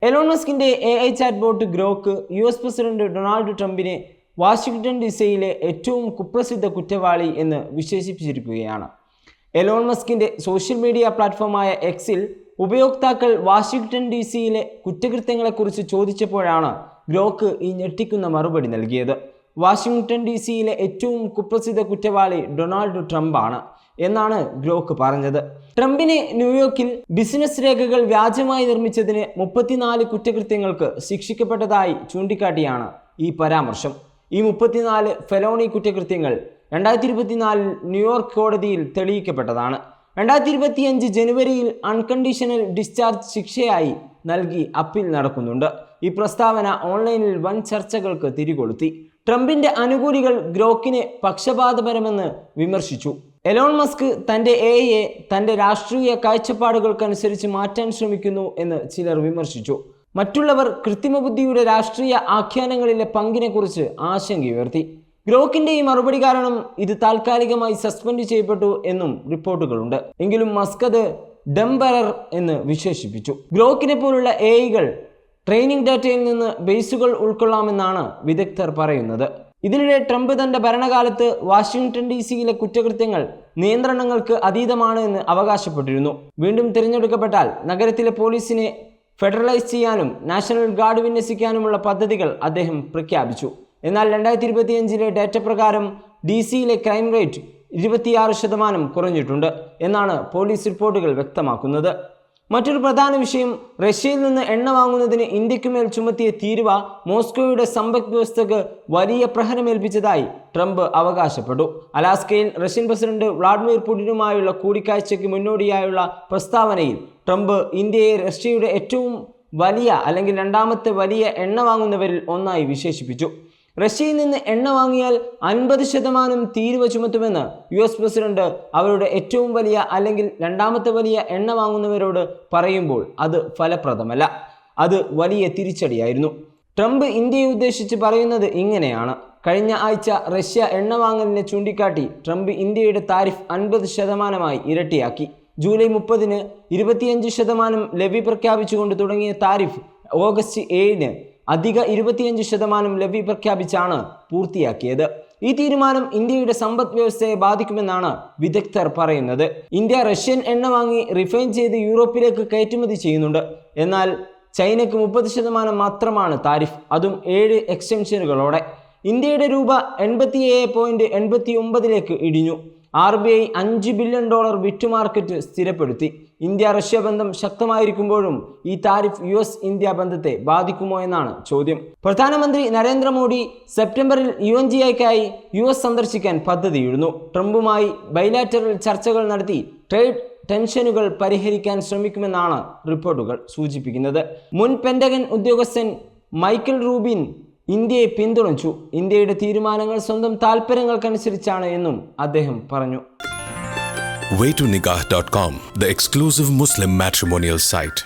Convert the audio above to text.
Elon മസ്കിന്റെ AI chat bot Grok US president Donald ട്രംപിനെ Washington ഡിസിയിലെ ഏറ്റവും കുപ്രസിദ്ധ കുറ്റവാളി എന്ന് വിശേഷിപ്പിച്ചിരിക്കുകയാണ്. എലോൺ മസ്കിന്റെ സോഷ്യൽ മീഡിയ പ്ലാറ്റ്ഫോമായ എക്സിൽ ഉപയോക്താക്കൾ വാഷിംഗ്ടൺ ഡിസിയിലെ കുറ്റകൃത്യങ്ങളെക്കുറിച്ച് ചോദിച്ചപ്പോഴാണ് ഗ്രോക്ക് ഈ ഞെട്ടിക്കുന്ന മറുപടി നൽകിയത്. വാഷിംഗ്ടൺ ഡിസിയിലെ ഏറ്റവും കുപ്രസിദ്ധ കുറ്റവാളി ഡൊണാൾഡ് ട്രംപാണ് എന്നാണ് ഗ്രോക്ക് പറഞ്ഞത്. ട്രംപിനെ ന്യൂയോർക്കിൽ ബിസിനസ് രേഖകൾ വ്യാജമായി നിർമ്മിച്ചതിന് 34 കുറ്റകൃത്യങ്ങൾക്ക് ശിക്ഷിക്കപ്പെട്ടതായി ചൂണ്ടിക്കാട്ടിയാണ് ഈ പരാമർശം. ഈ 34 ഫെലോണി കുറ്റകൃത്യങ്ങൾ 2024 ന്യൂയോർക്ക് കോടതിയിൽ തെളിയിക്കപ്പെട്ടതാണ്. 2025 ജനുവരിയിൽ അൺകണ്ടീഷണൽ ഡിസ്ചാർജ് ശിക്ഷയായി നൽകി അപ്പീൽ നടക്കുന്നുണ്ട്. ഈ പ്രസ്താവന ഓൺലൈനിൽ വൻ ചർച്ചകൾക്ക് തിരികൊളുത്തി. ട്രംപിന്റെ അനുകൂലികൾ ഗ്രോക്കിനെ പക്ഷപാതപരമെന്ന് വിമർശിച്ചു. എലോൺ മസ്ക് തന്റെ AI തന്റെ രാഷ്ട്രീയ കാഴ്ചപ്പാടുകൾക്കനുസരിച്ച് മാറ്റാൻ ശ്രമിക്കുന്നു എന്ന് ചിലർ വിമർശിച്ചു. മറ്റുള്ളവർ കൃത്രിമബുദ്ധിയുടെ രാഷ്ട്രീയ ആഖ്യാനങ്ങളിലെ പങ്കിനെക്കുറിച്ച് ആശങ്കയുയർത്തി. ഗ്രോക്കിന്റെ ഈ മറുപടി കാരണം ഇത് താൽക്കാലികമായി സസ്പെൻഡ് ചെയ്യപ്പെട്ടു എന്നും റിപ്പോർട്ടുകളുണ്ട്. എങ്കിലും മസ്ക് അത് ഡംബറർ എന്ന് വിശേഷിപ്പിച്ചു. ഗ്രോക്കിനെ പോലുള്ള AIകൾ ട്രെയിനിങ് ഡാറ്റയിൽ നിന്ന് ബേസുകൾ ഉൾക്കൊള്ളാമെന്നാണ് വിദഗ്ധർ പറയുന്നത്. ഇതിനിടെ ട്രംപ് തന്റെ ഭരണകാലത്ത് വാഷിംഗ്ടൺ ഡിസിയിലെ കുറ്റകൃത്യങ്ങൾ നിയന്ത്രണങ്ങൾക്ക് അതീതമാണ് എന്ന് അവകാശപ്പെട്ടിരുന്നു. വീണ്ടും തിരഞ്ഞെടുക്കപ്പെട്ടാൽ നഗരത്തിലെ പോലീസിനെ ഫെഡറലൈസ് ചെയ്യാനും നാഷണൽ ഗാർഡ് വിന്യസിക്കാനുമുള്ള പദ്ധതികൾ അദ്ദേഹം പ്രഖ്യാപിച്ചു. എന്നാൽ 2025 ഡാറ്റ പ്രകാരം ഡിസിയിലെ ക്രൈം റേറ്റ് 26% കുറഞ്ഞിട്ടുണ്ട് എന്നാണ് പോലീസ് റിപ്പോർട്ടുകൾ വ്യക്തമാക്കുന്നത്. മറ്റൊരു പ്രധാന വിഷയം, റഷ്യയിൽ നിന്ന് എണ്ണ വാങ്ങുന്നതിന് ഇന്ത്യക്കുമേൽ ചുമത്തിയ തീരുവ മോസ്കോയുടെ സമ്പദ് വ്യവസ്ഥക്ക് വലിയ പ്രഹരമേൽപ്പിച്ചതായി ട്രംപ് അവകാശപ്പെട്ടു. അലാസ്കയിൽ റഷ്യൻ പ്രസിഡന്റ് വ്ളാഡിമിർ പുടിനുമായുള്ള കൂടിക്കാഴ്ചയ്ക്ക് മുന്നോടിയായുള്ള പ്രസ്താവനയിൽ ട്രംപ് ഇന്ത്യയെ റഷ്യയുടെ ഏറ്റവും വലിയ അല്ലെങ്കിൽ രണ്ടാമത്തെ വലിയ എണ്ണ വാങ്ങുന്നവരിൽ ഒന്നായി വിശേഷിപ്പിച്ചു. റഷ്യയിൽ നിന്ന് എണ്ണ വാങ്ങിയാൽ 50% തീരുവ ചുമത്തുമെന്ന് US പ്രസിഡന്റ് അവരുടെ ഏറ്റവും വലിയ അല്ലെങ്കിൽ രണ്ടാമത്തെ വലിയ എണ്ണ വാങ്ങുന്നവരോട് പറയുമ്പോൾ അത് ഫലപ്രദമല്ല. അത് വലിയ തിരിച്ചടിയായിരുന്നു. ട്രംപ് ഇന്ത്യയെ ഉദ്ദേശിച്ച് പറയുന്നത് ഇങ്ങനെയാണ്. കഴിഞ്ഞ ആഴ്ച റഷ്യ എണ്ണ വാങ്ങലിനെ ചൂണ്ടിക്കാട്ടി ട്രംപ് ഇന്ത്യയുടെ താരിഫ് 50% ഇരട്ടിയാക്കി. ജൂലൈ 30-ന് 25% ലെവി പ്രഖ്യാപിച്ചുകൊണ്ട് തുടങ്ങിയ താരിഫ് ഓഗസ്റ്റ് 7-ന് അധിക 25% ലെവി പ്രഖ്യാപിച്ചാണ് പൂർത്തിയാക്കിയത്. ഈ തീരുമാനം ഇന്ത്യയുടെ സമ്പദ് വ്യവസ്ഥയെ ബാധിക്കുമെന്നാണ് വിദഗ്ധർ പറയുന്നത്. ഇന്ത്യ റഷ്യൻ എണ്ണ വാങ്ങി റിഫൈൻ ചെയ്ത് യൂറോപ്പിലേക്ക് കയറ്റുമതി ചെയ്യുന്നുണ്ട്. എന്നാൽ ചൈനയ്ക്ക് 30% മാത്രമാണ് താരിഫ്, അതും 7 എക്സ്റ്റൻഷനുകളോടെ. ഇന്ത്യയുടെ രൂപ 87.89 ഇടിഞ്ഞു. RBI $5 ബില്യൺ വിറ്റുമാർക്കറ്റ് സ്ഥിരപ്പെടുത്തി. ഇന്ത്യ റഷ്യ ബന്ധം ശക്തമായിരിക്കുമ്പോഴും ഈ താരിഫ് US ഇന്ത്യ ബന്ധത്തെ ബാധിക്കുമോ എന്നാണ് ചോദ്യം. പ്രധാനമന്ത്രി നരേന്ദ്രമോദി സെപ്റ്റംബറിൽ UNGAയ്ക്കായി US സന്ദർശിക്കാൻ പദ്ധതിയിടുന്നു. ട്രംപുമായി ബൈലാറ്ററൽ ചർച്ചകൾ നടത്തി ട്രേഡ് ടെൻഷനുകൾ പരിഹരിക്കാൻ ശ്രമിക്കുമെന്നാണ് റിപ്പോർട്ടുകൾ സൂചിപ്പിക്കുന്നത്. മുൻ പെന്റഗൺ ഉദ്യോഗസ്ഥൻ മൈക്കൽ റൂബിൻ ഇന്ത്യയെ പിന്തുണച്ചു. ഇന്ത്യയുടെ തീരുമാനങ്ങൾ സ്വന്തം താൽപ്പര്യങ്ങൾക്കനുസരിച്ചാണ് എന്നും അദ്ദേഹം പറഞ്ഞു. Way2Nikah.com, the exclusive Muslim matrimonial site.